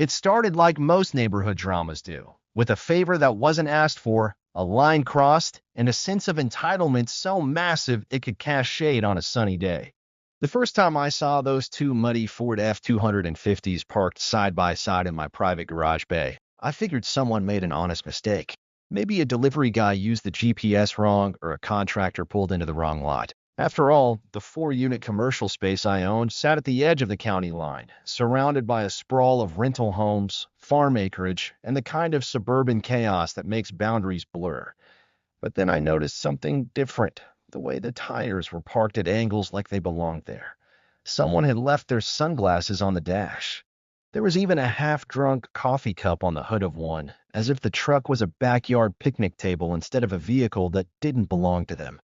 It started like most neighborhood dramas do, with a favor that wasn't asked for, a line crossed, and a sense of entitlement so massive it could cast shade on a sunny day. The first time I saw those two muddy Ford F-250s parked side by side in my private garage bay, I figured someone made an honest mistake. Maybe a delivery guy used the GPS wrong or a contractor pulled into the wrong lot. After all, the 4-unit commercial space I owned sat at the edge of the county line, surrounded by a sprawl of rental homes, farm acreage, and the kind of suburban chaos that makes boundaries blur. But then I noticed something different. The way the tires were parked at angles like they belonged there. Someone had left their sunglasses on the dash. There was even a half-drunk coffee cup on the hood of one, as if the truck was a backyard picnic table instead of a vehicle that didn't belong to them.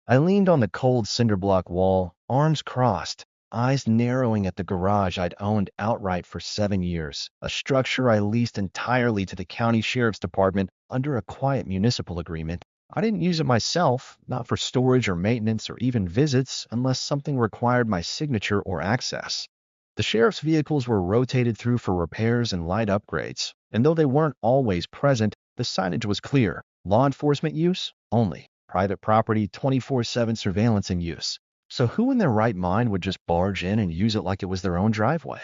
I leaned on the cold cinder-block wall, arms crossed, eyes narrowing at the garage I'd owned outright for 7 years, a structure I leased entirely to the county sheriff's department under a quiet municipal agreement. I didn't use it myself, not for storage or maintenance or even visits, unless something required my signature or access. The sheriff's vehicles were rotated through for repairs and light upgrades, and though they weren't always present, the signage was clear. Law enforcement use only. Private property 24/7 surveillance in use. So who in their right mind would just barge in and use it like it was their own driveway?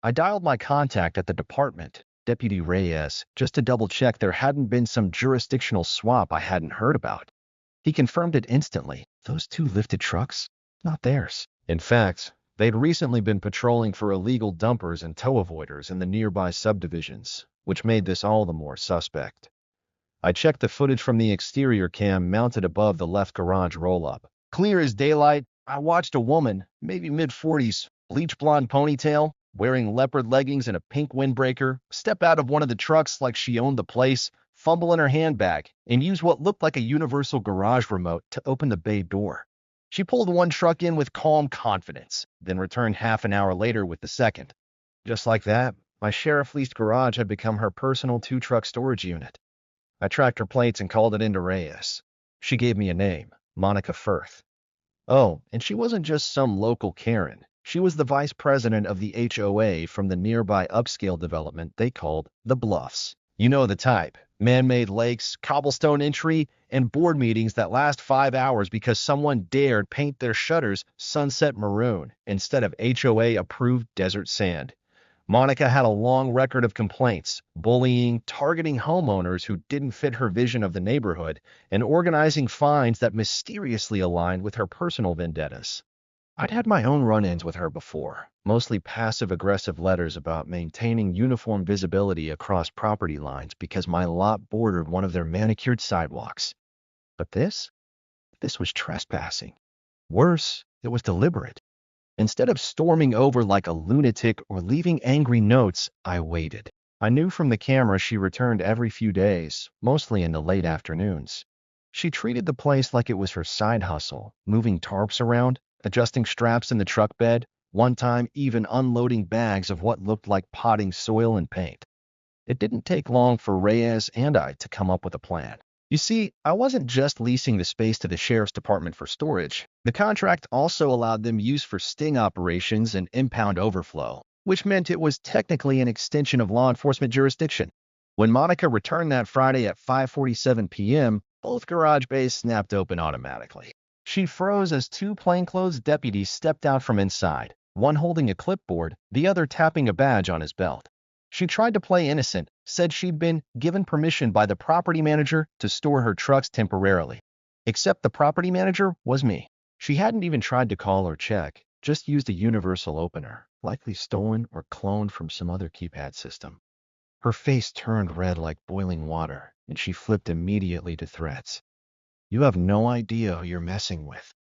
I dialed my contact at the department, Deputy Reyes, just to double-check there hadn't been some jurisdictional swap I hadn't heard about. He confirmed it instantly. Those two lifted trucks? Not theirs. In fact, they'd recently been patrolling for illegal dumpers and tow avoiders in the nearby subdivisions, which made this all the more suspect. I checked the footage from the exterior cam mounted above the left garage roll-up. Clear as daylight, I watched a woman, maybe mid-40s, bleach blonde ponytail, wearing leopard leggings and a pink windbreaker, step out of one of the trucks like she owned the place, fumble in her handbag, and use what looked like a universal garage remote to open the bay door. She pulled one truck in with calm confidence, then returned half an hour later with the second. Just like that, my sheriff-leased garage had become her personal 2-truck storage unit. I tracked her plates and called it into Reyes. She gave me a name, Monica Firth. Oh, and she wasn't just some local Karen. She was the vice president of the HOA from the nearby upscale development they called The Bluffs. You know the type. Man-made lakes, cobblestone entry, and board meetings that last 5 hours because someone dared paint their shutters sunset maroon instead of HOA-approved desert sand. Monica had a long record of complaints, bullying, targeting homeowners who didn't fit her vision of the neighborhood, and organizing fines that mysteriously aligned with her personal vendettas. I'd had my own run-ins with her before, mostly passive-aggressive letters about maintaining uniform visibility across property lines because my lot bordered one of their manicured sidewalks. But this was trespassing. Worse, it was deliberate. Instead of storming over like a lunatic or leaving angry notes, I waited. I knew from the camera she returned every few days, mostly in the late afternoons. She treated the place like it was her side hustle, moving tarps around, adjusting straps in the truck bed, one time even unloading bags of what looked like potting soil and paint. It didn't take long for Reyes and I to come up with a plan. You see, I wasn't just leasing the space to the sheriff's department for storage. The contract also allowed them use for sting operations and impound overflow, which meant it was technically an extension of law enforcement jurisdiction. When Monica returned that Friday at 5:47 p.m., both garage bays snapped open automatically. She froze as 2 plainclothes deputies stepped out from inside, one holding a clipboard, the other tapping a badge on his belt. She tried to play innocent, said she'd been given permission by the property manager to store her trucks temporarily. Except the property manager was me. She hadn't even tried to call or check, just used a universal opener, likely stolen or cloned from some other keypad system. Her face turned red like boiling water, and she flipped immediately to threats. You have no idea who you're messing with.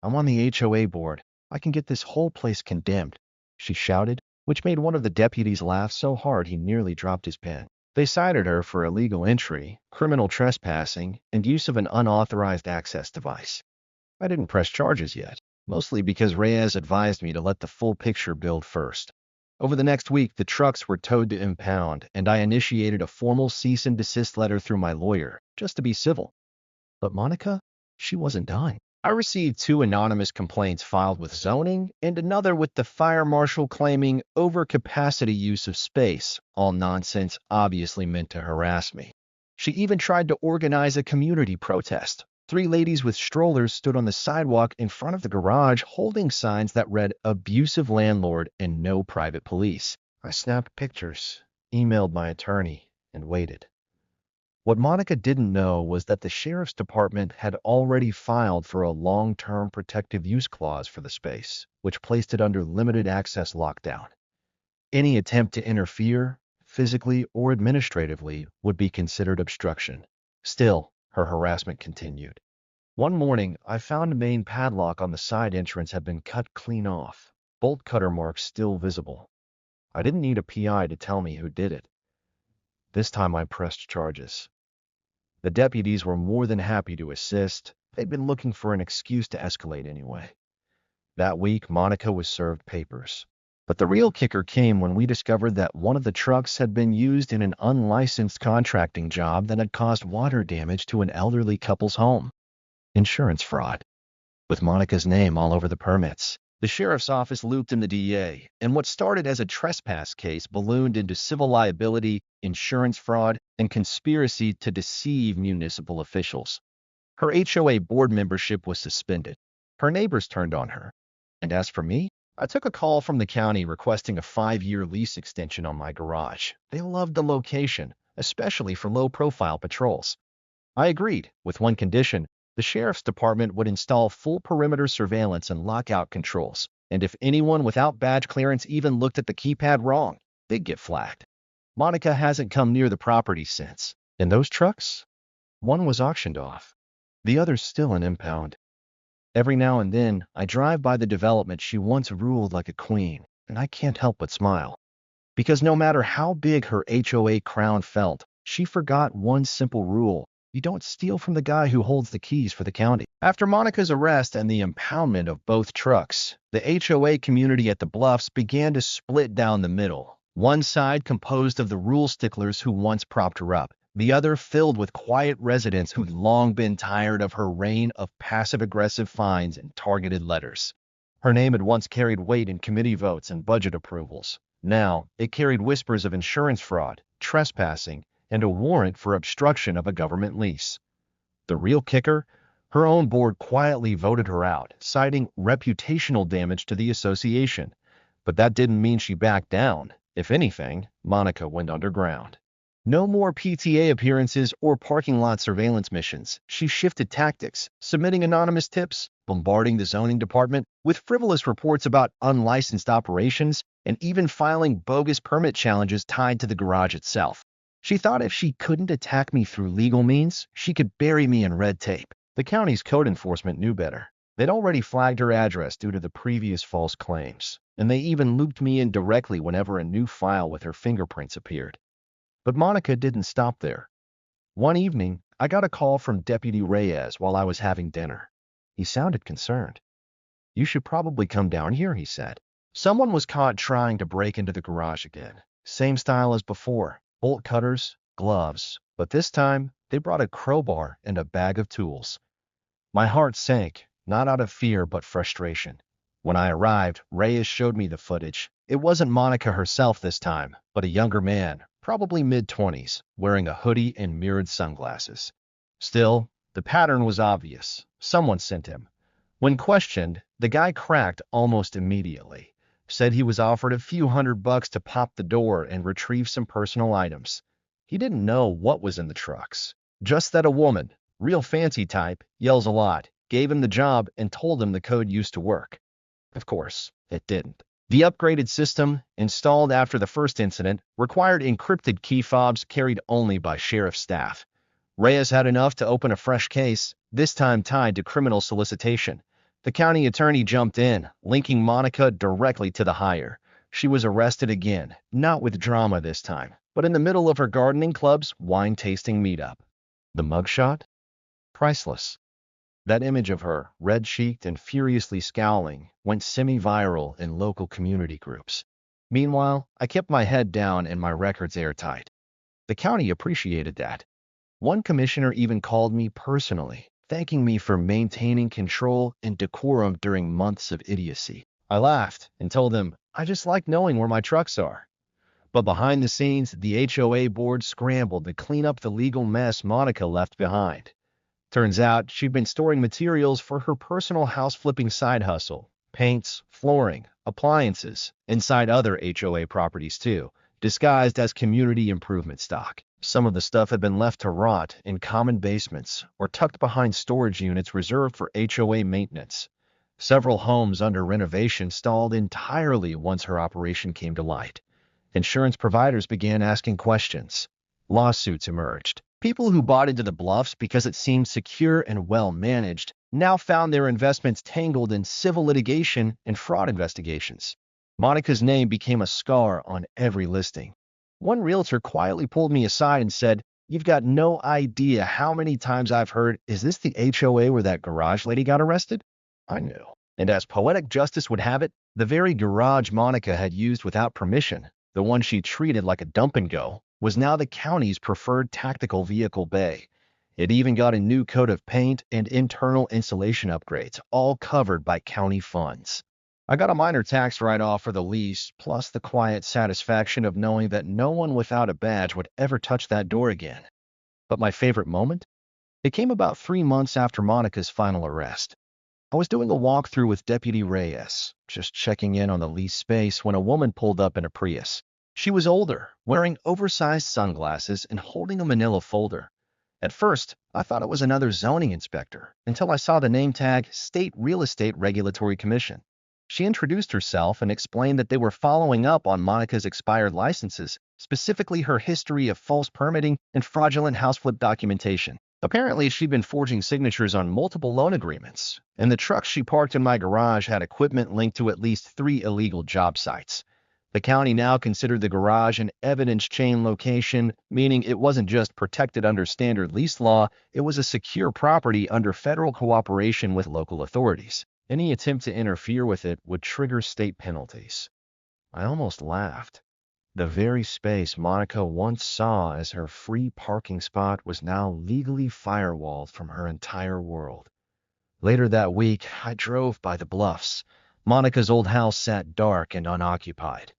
I'm on the HOA board. I can get this whole place condemned, she shouted, which made one of the deputies laugh so hard he nearly dropped his pen. They cited her for illegal entry, criminal trespassing, and use of an unauthorized access device. I didn't press charges yet, mostly because Reyes advised me to let the full picture build first. Over the next week, the trucks were towed to impound, and I initiated a formal cease and desist letter through my lawyer, just to be civil. But Monica, she wasn't done. I received two anonymous complaints filed with zoning and another with the fire marshal claiming overcapacity use of space, all nonsense obviously meant to harass me. She even tried to organize a community protest. Three ladies with strollers stood on the sidewalk in front of the garage holding signs that read abusive landlord and no private police. I snapped pictures, emailed my attorney, and waited. What Monica didn't know was that the sheriff's department had already filed for a long-term protective use clause for the space, which placed it under limited access lockdown. Any attempt to interfere, physically or administratively, would be considered obstruction. Still, her harassment continued. One morning, I found a main padlock on the side entrance had been cut clean off, bolt cutter marks still visible. I didn't need a PI to tell me who did it. This time I pressed charges. The deputies were more than happy to assist. They'd been looking for an excuse to escalate anyway. That week, Monica was served papers. But the real kicker came when we discovered that one of the trucks had been used in an unlicensed contracting job that had caused water damage to an elderly couple's home. Insurance fraud, with Monica's name all over the permits. The sheriff's office looped in the DA, and what started as a trespass case ballooned into civil liability, insurance fraud, and conspiracy to deceive municipal officials. Her HOA board membership was suspended. Her neighbors turned on her. And as for me, I took a call from the county requesting a 5-year lease extension on my garage. They loved the location, especially for low-profile patrols. I agreed, with one condition: the sheriff's department would install full perimeter surveillance and lockout controls, and if anyone without badge clearance even looked at the keypad wrong, they'd get flagged. Monica hasn't come near the property since. And those trucks? One was auctioned off. The other's still an impound. Every now and then, I drive by the development she once ruled like a queen, and I can't help but smile. Because no matter how big her HOA crown felt, she forgot one simple rule: you don't steal from the guy who holds the keys for the county. After Monica's arrest and the impoundment of both trucks, the HOA community at the Bluffs began to split down the middle. One side composed of the rule sticklers who once propped her up, the other filled with quiet residents who'd long been tired of her reign of passive-aggressive fines and targeted letters. Her name had once carried weight in committee votes and budget approvals. Now, it carried whispers of insurance fraud, trespassing, and a warrant for obstruction of a government lease. The real kicker? Her own board quietly voted her out, citing reputational damage to the association. But that didn't mean she backed down. If anything, Monica went underground. No more PTA appearances or parking lot surveillance missions. She shifted tactics, submitting anonymous tips, bombarding the zoning department with frivolous reports about unlicensed operations, and even filing bogus permit challenges tied to the garage itself. She thought if she couldn't attack me through legal means, she could bury me in red tape. The county's code enforcement knew better. They'd already flagged her address due to the previous false claims, and they even looped me in directly whenever a new file with her fingerprints appeared. But Monica didn't stop there. One evening, I got a call from Deputy Reyes while I was having dinner. He sounded concerned. "You should probably come down here," he said. Someone was caught trying to break into the garage again. Same style as before. Bolt cutters, gloves, but this time they brought a crowbar and a bag of tools. My heart sank, not out of fear but frustration. When I arrived, Reyes showed me the footage. It wasn't Monica herself this time, but a younger man, probably mid-20s, wearing a hoodie and mirrored sunglasses. Still, the pattern was obvious. Someone sent him. When questioned, the guy cracked almost immediately. Said he was offered a few $100 to pop the door and retrieve some personal items. He didn't know what was in the trucks. Just that a woman, real fancy type, yells a lot, gave him the job and told him the code used to work. Of course, it didn't. The upgraded system, installed after the first incident, required encrypted key fobs carried only by sheriff staff. Reyes had enough to open a fresh case, this time tied to criminal solicitation. The county attorney jumped in, linking Monica directly to the hire. She was arrested again, not with drama this time, but in the middle of her gardening club's wine-tasting meetup. The mugshot? Priceless. That image of her, red-cheeked and furiously scowling, went semi-viral in local community groups. Meanwhile, I kept my head down and my records airtight. The county appreciated that. One commissioner even called me personally, thanking me for maintaining control and decorum during months of idiocy. I laughed and told them I just like knowing where my trucks are. But behind the scenes, the HOA board scrambled to clean up the legal mess Monica left behind. Turns out she'd been storing materials for her personal house flipping side hustle, paints, flooring, appliances, inside other HOA properties too, disguised as community improvement stock. Some of the stuff had been left to rot in common basements or tucked behind storage units reserved for HOA maintenance. Several homes under renovation stalled entirely once her operation came to light. Insurance providers began asking questions. Lawsuits emerged. People who bought into the bluffs because it seemed secure and well managed now found their investments tangled in civil litigation and fraud investigations. Monica's name became a scar on every listing. One realtor quietly pulled me aside and said, "You've got no idea how many times I've heard, 'Is this the HOA where that garage lady got arrested?'" I knew. And as poetic justice would have it, the very garage Monica had used without permission, the one she treated like a dump and go, was now the county's preferred tactical vehicle bay. It even got a new coat of paint and internal insulation upgrades, all covered by county funds. I got a minor tax write-off for the lease, plus the quiet satisfaction of knowing that no one without a badge would ever touch that door again. But my favorite moment? It came about 3 months after Monica's final arrest. I was doing a walkthrough with Deputy Reyes, just checking in on the lease space when a woman pulled up in a Prius. She was older, wearing oversized sunglasses and holding a manila folder. At first, I thought it was another zoning inspector, until I saw the name tag State Real Estate Regulatory Commission. She introduced herself and explained that they were following up on Monica's expired licenses, specifically her history of false permitting and fraudulent house flip documentation. Apparently, she'd been forging signatures on multiple loan agreements, and the trucks she parked in my garage had equipment linked to at least 3 illegal job sites. The county now considered the garage an evidence chain location, meaning it wasn't just protected under standard lease law, it was a secure property under federal cooperation with local authorities. Any attempt to interfere with it would trigger state penalties. I almost laughed. The very space Monica once saw as her free parking spot was now legally firewalled from her entire world. Later that week, I drove by the bluffs. Monica's old house sat dark and unoccupied.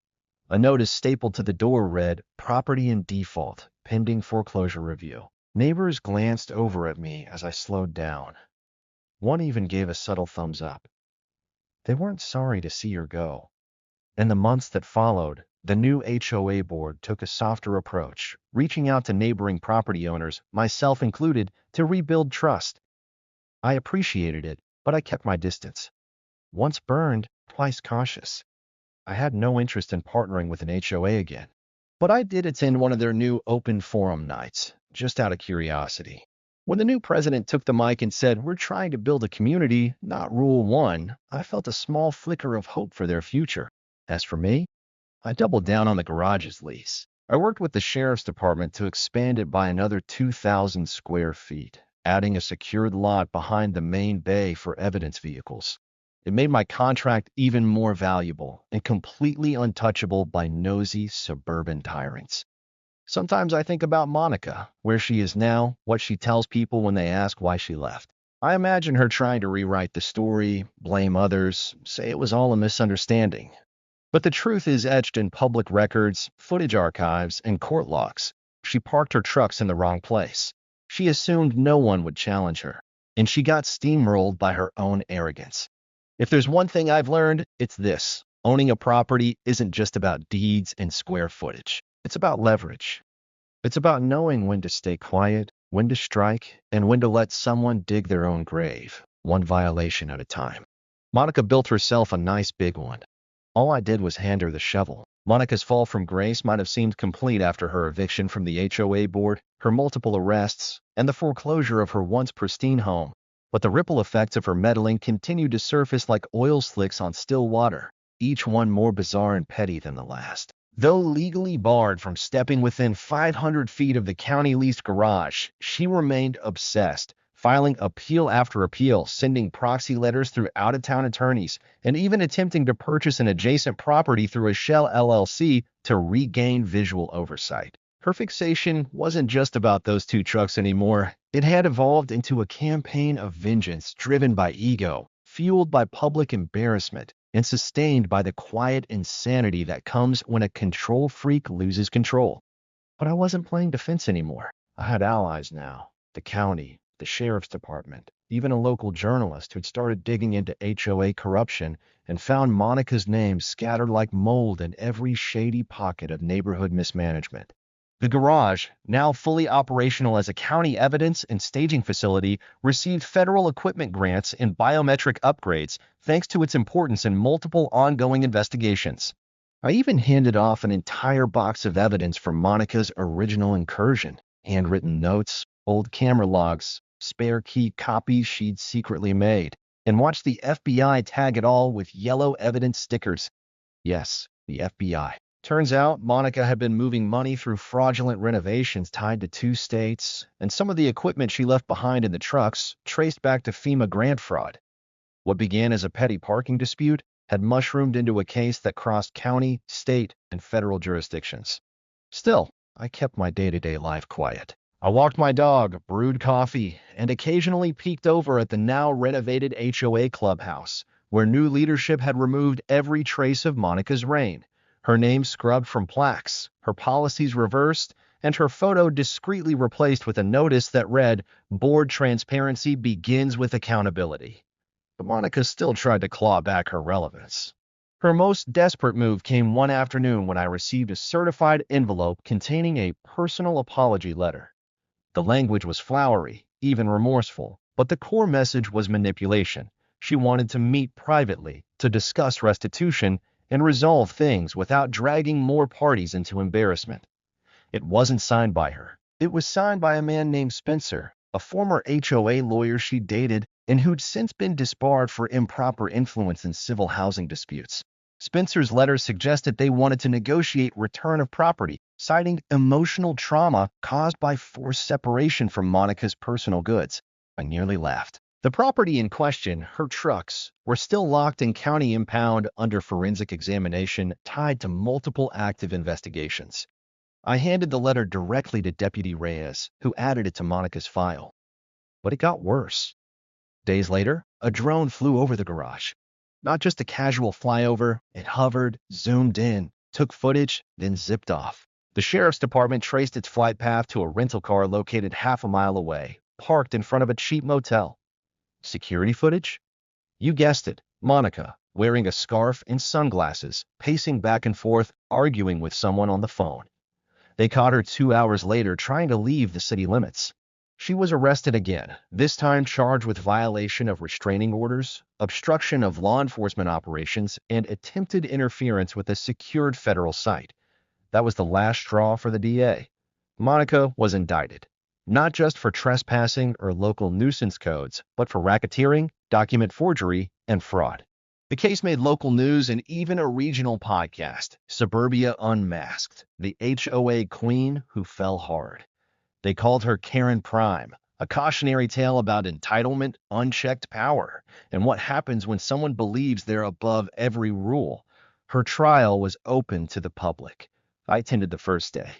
A notice stapled to the door read, "Property in default, pending foreclosure review." Neighbors glanced over at me as I slowed down. One even gave a subtle thumbs up. They weren't sorry to see her go. In the months that followed, the new HOA board took a softer approach, reaching out to neighboring property owners, myself included, to rebuild trust. I appreciated it, but I kept my distance. Once burned, twice cautious. I had no interest in partnering with an HOA again. But I did attend one of their new open forum nights, just out of curiosity. When the new president took the mic and said, "We're trying to build a community, not rule one," I felt a small flicker of hope for their future. As for me, I doubled down on the garage's lease. I worked with the sheriff's department to expand it by another 2,000 square feet, adding a secured lot behind the main bay for evidence vehicles. It made my contract even more valuable and completely untouchable by nosy suburban tyrants. Sometimes I think about Monica, where she is now, what she tells people when they ask why she left. I imagine her trying to rewrite the story, blame others, say it was all a misunderstanding. But the truth is etched in public records, footage archives, and court logs. She parked her trucks in the wrong place. She assumed no one would challenge her, and she got steamrolled by her own arrogance. If there's one thing I've learned, it's this. Owning a property isn't just about deeds and square footage. It's about leverage. It's about knowing when to stay quiet, when to strike, and when to let someone dig their own grave, one violation at a time. Monica built herself a nice big one. All I did was hand her the shovel. Monica's fall from grace might have seemed complete after her eviction from the HOA board, her multiple arrests, and the foreclosure of her once pristine home. But the ripple effects of her meddling continued to surface like oil slicks on still water, each one more bizarre and petty than the last. Though legally barred from stepping within 500 feet of the county-leased garage, she remained obsessed, filing appeal after appeal, sending proxy letters through out-of-town attorneys, and even attempting to purchase an adjacent property through a shell LLC to regain visual oversight. Her fixation wasn't just about those 2 trucks anymore. It had evolved into a campaign of vengeance driven by ego, fueled by public embarrassment, and sustained by the quiet insanity that comes when a control freak loses control. But I wasn't playing defense anymore. I had allies now. The county, the sheriff's department, even a local journalist who'd started digging into HOA corruption and found Monica's name scattered like mold in every shady pocket of neighborhood mismanagement. The garage, now fully operational as a county evidence and staging facility, received federal equipment grants and biometric upgrades thanks to its importance in multiple ongoing investigations. I even handed off an entire box of evidence from Monica's original incursion, handwritten notes, old camera logs, spare key copies she'd secretly made, and watched the FBI tag it all with yellow evidence stickers. Yes, the FBI. Turns out Monica had been moving money through fraudulent renovations tied to 2 states, and some of the equipment she left behind in the trucks traced back to FEMA grant fraud. What began as a petty parking dispute had mushroomed into a case that crossed county, state, and federal jurisdictions. Still, I kept my day-to-day life quiet. I walked my dog, brewed coffee, and occasionally peeked over at the now renovated HOA clubhouse, where new leadership had removed every trace of Monica's reign. Her name scrubbed from plaques, her policies reversed, and her photo discreetly replaced with a notice that read, "Board transparency begins with accountability." But Monica still tried to claw back her relevance. Her most desperate move came one afternoon when I received a certified envelope containing a personal apology letter. The language was flowery, even remorseful, but the core message was manipulation. She wanted to meet privately, to discuss restitution, and resolve things without dragging more parties into embarrassment. It wasn't signed by her. It was signed by a man named Spencer, a former HOA lawyer she dated and who'd since been disbarred for improper influence in civil housing disputes. Spencer's letter suggested they wanted to negotiate return of property, citing emotional trauma caused by forced separation from Monica's personal goods. I nearly laughed. The property in question, her trucks, were still locked in county impound under forensic examination tied to multiple active investigations. I handed the letter directly to Deputy Reyes, who added it to Monica's file. But it got worse. Days later, a drone flew over the garage. Not just a casual flyover, it hovered, zoomed in, took footage, then zipped off. The sheriff's department traced its flight path to a rental car located half a mile away, parked in front of a cheap motel. Security footage? You guessed it, Monica, wearing a scarf and sunglasses, pacing back and forth, arguing with someone on the phone. They caught her 2 hours later trying to leave the city limits. She was arrested again, this time charged with violation of restraining orders, obstruction of law enforcement operations, and attempted interference with a secured federal site. That was the last straw for the DA. Monica was indicted, not just for trespassing or local nuisance codes, but for racketeering, document forgery, and fraud. The case made local news and even a regional podcast, Suburbia Unmasked, the HOA queen who fell hard. They called her Karen Prime, a cautionary tale about entitlement, unchecked power, and what happens when someone believes they're above every rule. Her trial was open to the public. I attended the first day.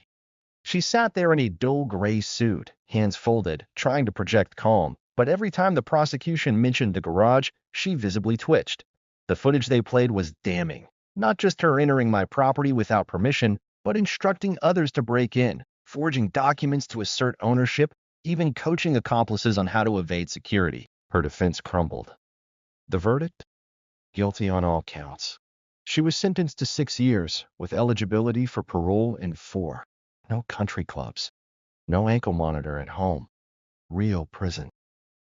She sat there in a dull gray suit, hands folded, trying to project calm, but every time the prosecution mentioned the garage, she visibly twitched. The footage they played was damning. Not just her entering my property without permission, but instructing others to break in, forging documents to assert ownership, even coaching accomplices on how to evade security. Her defense crumbled. The verdict? Guilty on all counts. She was sentenced to 6 years, with eligibility for parole in 4. No country clubs. No ankle monitor at home. Real prison.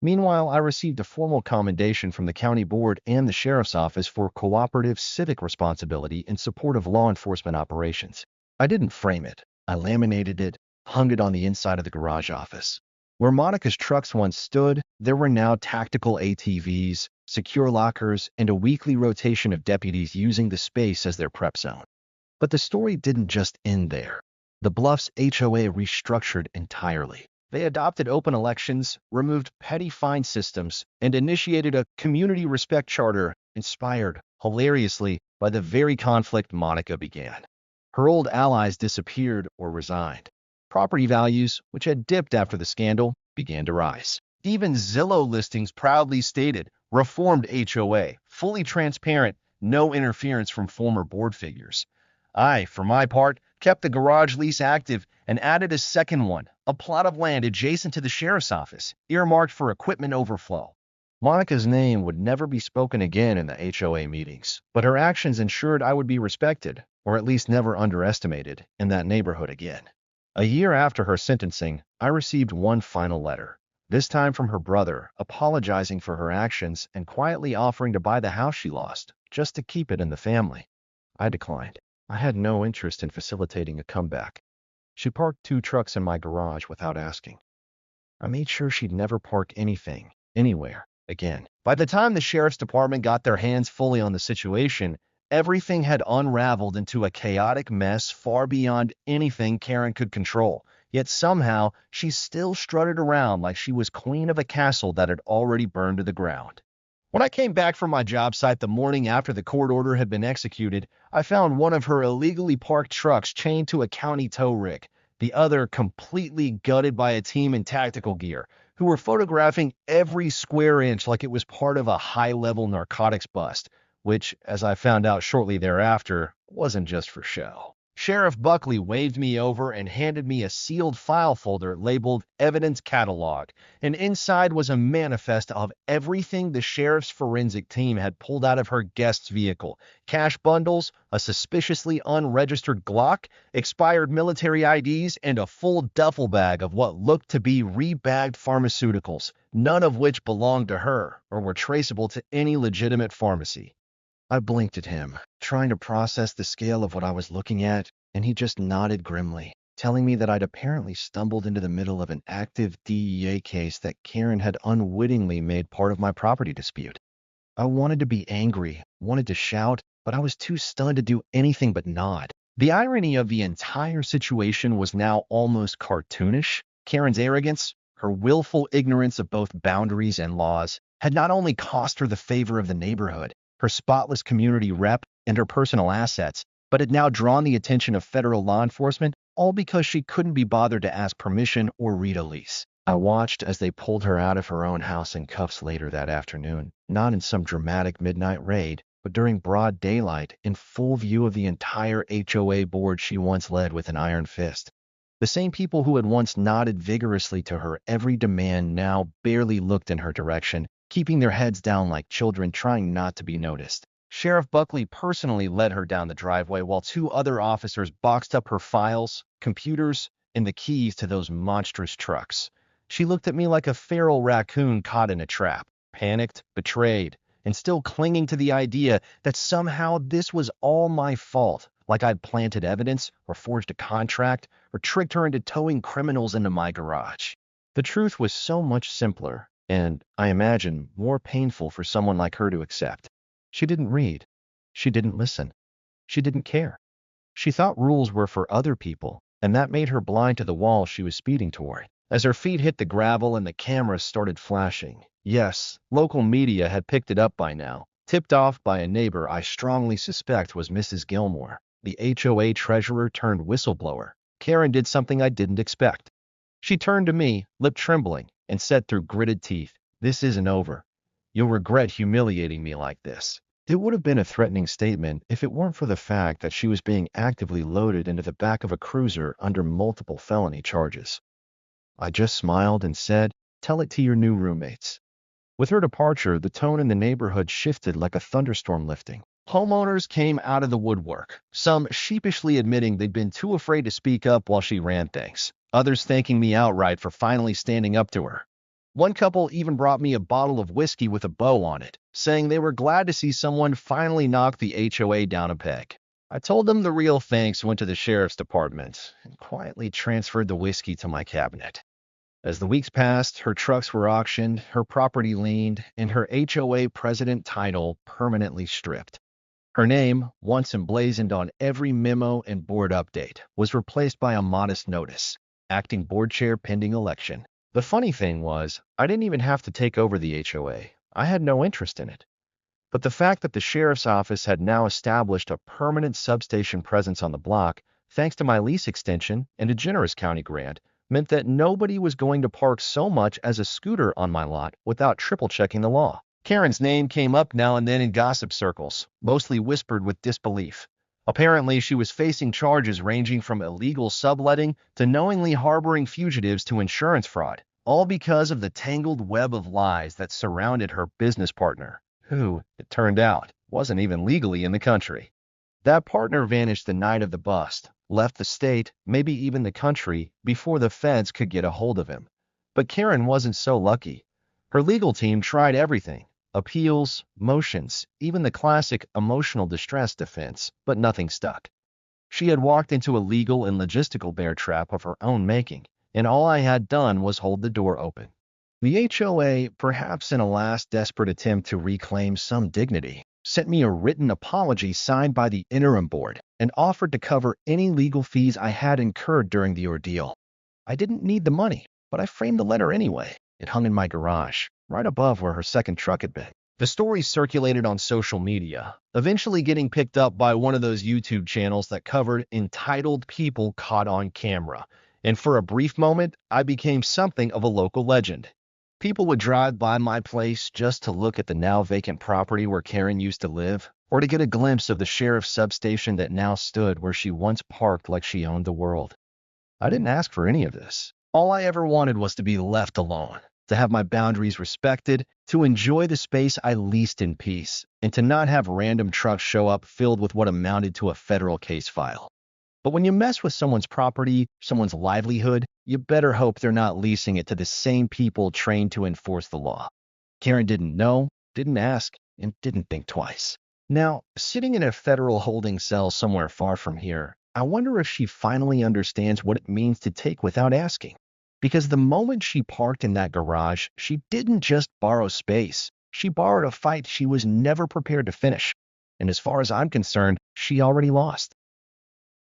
Meanwhile, I received a formal commendation from the county board and the sheriff's office for cooperative civic responsibility in support of law enforcement operations. I didn't frame it. I laminated it, hung it on the inside of the garage office. Where Monica's trucks once stood, there were now tactical ATVs, secure lockers, and a weekly rotation of deputies using the space as their prep zone. But the story didn't just end there. The Bluffs HOA restructured entirely. They adopted open elections, removed petty fine systems, and initiated a community respect charter inspired, hilariously, by the very conflict Monica began. Her old allies disappeared or resigned. Property values, which had dipped after the scandal, began to rise. Even Zillow listings proudly stated, reformed HOA, fully transparent, no interference from former board figures. I, for my part, kept the garage lease active and added a second one, a plot of land adjacent to the sheriff's office, earmarked for equipment overflow. Monica's name would never be spoken again in the HOA meetings, but her actions ensured I would be respected, or at least never underestimated, in that neighborhood again. A year after her sentencing, I received one final letter, this time from her brother, apologizing for her actions and quietly offering to buy the house she lost, just to keep it in the family. I declined. I had no interest in facilitating a comeback. She parked 2 trucks in my garage without asking. I made sure she'd never park anything, anywhere, again. By the time the sheriff's department got their hands fully on the situation, everything had unraveled into a chaotic mess far beyond anything Karen could control. Yet somehow, she still strutted around like she was queen of a castle that had already burned to the ground. When I came back from my job site the morning after the court order had been executed, I found one of her illegally parked trucks chained to a county tow rig, the other completely gutted by a team in tactical gear, who were photographing every square inch like it was part of a high-level narcotics bust, which, as I found out shortly thereafter, wasn't just for show. Sheriff Buckley waved me over and handed me a sealed file folder labeled Evidence Catalog, and inside was a manifest of everything the sheriff's forensic team had pulled out of her guest's vehicle: cash bundles, a suspiciously unregistered Glock, expired military IDs, and a full duffel bag of what looked to be rebagged pharmaceuticals, none of which belonged to her or were traceable to any legitimate pharmacy. I blinked at him, trying to process the scale of what I was looking at, and he just nodded grimly, telling me that I'd apparently stumbled into the middle of an active DEA case that Karen had unwittingly made part of my property dispute. I wanted to be angry, wanted to shout, but I was too stunned to do anything but nod. The irony of the entire situation was now almost cartoonish. Karen's arrogance, her willful ignorance of both boundaries and laws, had not only cost her the favor of the neighborhood, her spotless community rep, and her personal assets, but had now drawn the attention of federal law enforcement, all because she couldn't be bothered to ask permission or read a lease. I watched as they pulled her out of her own house in cuffs later that afternoon, not in some dramatic midnight raid, but during broad daylight, in full view of the entire HOA board she once led with an iron fist. The same people who had once nodded vigorously to her every demand now barely looked in her direction, keeping their heads down like children trying not to be noticed. Sheriff Buckley personally led her down the driveway while 2 other officers boxed up her files, computers, and the keys to those monstrous trucks. She looked at me like a feral raccoon caught in a trap, panicked, betrayed, and still clinging to the idea that somehow this was all my fault, like I'd planted evidence or forged a contract or tricked her into towing criminals into my garage. The truth was so much simpler, and, I imagine, more painful for someone like her to accept. She didn't read. She didn't listen. She didn't care. She thought rules were for other people, and that made her blind to the wall she was speeding toward. As her feet hit the gravel and the cameras started flashing, yes, local media had picked it up by now, tipped off by a neighbor I strongly suspect was Mrs. Gilmore, the HOA treasurer turned whistleblower. Karen did something I didn't expect. She turned to me, lip trembling, and said through gritted teeth, "This isn't over. You'll regret humiliating me like this." It would have been a threatening statement if it weren't for the fact that she was being actively loaded into the back of a cruiser under multiple felony charges. I just smiled and said, "Tell it to your new roommates." With her departure, the tone in the neighborhood shifted like a thunderstorm lifting. Homeowners came out of the woodwork, some sheepishly admitting they'd been too afraid to speak up while she ran things, others thanking me outright for finally standing up to her. One couple even brought me a bottle of whiskey with a bow on it, saying they were glad to see someone finally knock the HOA down a peg. I told them the real thanks went to the sheriff's department and quietly transferred the whiskey to my cabinet. As the weeks passed, her trucks were auctioned, her property liened, and her HOA president title permanently stripped. Her name, once emblazoned on every memo and board update, was replaced by a modest notice: acting board chair pending election. The funny thing was, I didn't even have to take over the HOA. I had no interest in it. But the fact that the sheriff's office had now established a permanent substation presence on the block, thanks to my lease extension and a generous county grant, meant that nobody was going to park so much as a scooter on my lot without triple-checking the law. Karen's name came up now and then in gossip circles, mostly whispered with disbelief. Apparently, she was facing charges ranging from illegal subletting to knowingly harboring fugitives to insurance fraud, all because of the tangled web of lies that surrounded her business partner, who, it turned out, wasn't even legally in the country. That partner vanished the night of the bust, left the state, maybe even the country, before the feds could get a hold of him. But Karen wasn't so lucky. Her legal team tried everything: appeals, motions, even the classic emotional distress defense, but nothing stuck. She had walked into a legal and logistical bear trap of her own making, and all I had done was hold the door open. The HOA, perhaps in a last desperate attempt to reclaim some dignity, sent me a written apology signed by the interim board and offered to cover any legal fees I had incurred during the ordeal. I didn't need the money, but I framed the letter anyway. It hung in my garage, right above where her second truck had been. The story circulated on social media, eventually getting picked up by one of those YouTube channels that covered entitled people caught on camera. And for a brief moment, I became something of a local legend. People would drive by my place just to look at the now vacant property where Karen used to live, or to get a glimpse of the sheriff's substation that now stood where she once parked like she owned the world. I didn't ask for any of this. All I ever wanted was to be left alone, to have my boundaries respected, to enjoy the space I leased in peace, and to not have random trucks show up filled with what amounted to a federal case file. But when you mess with someone's property, someone's livelihood, you better hope they're not leasing it to the same people trained to enforce the law. Karen didn't know, didn't ask, and didn't think twice. Now, sitting in a federal holding cell somewhere far from here, I wonder if she finally understands what it means to take without asking. Because the moment she parked in that garage, she didn't just borrow space. She borrowed a fight she was never prepared to finish. And as far as I'm concerned, she already lost.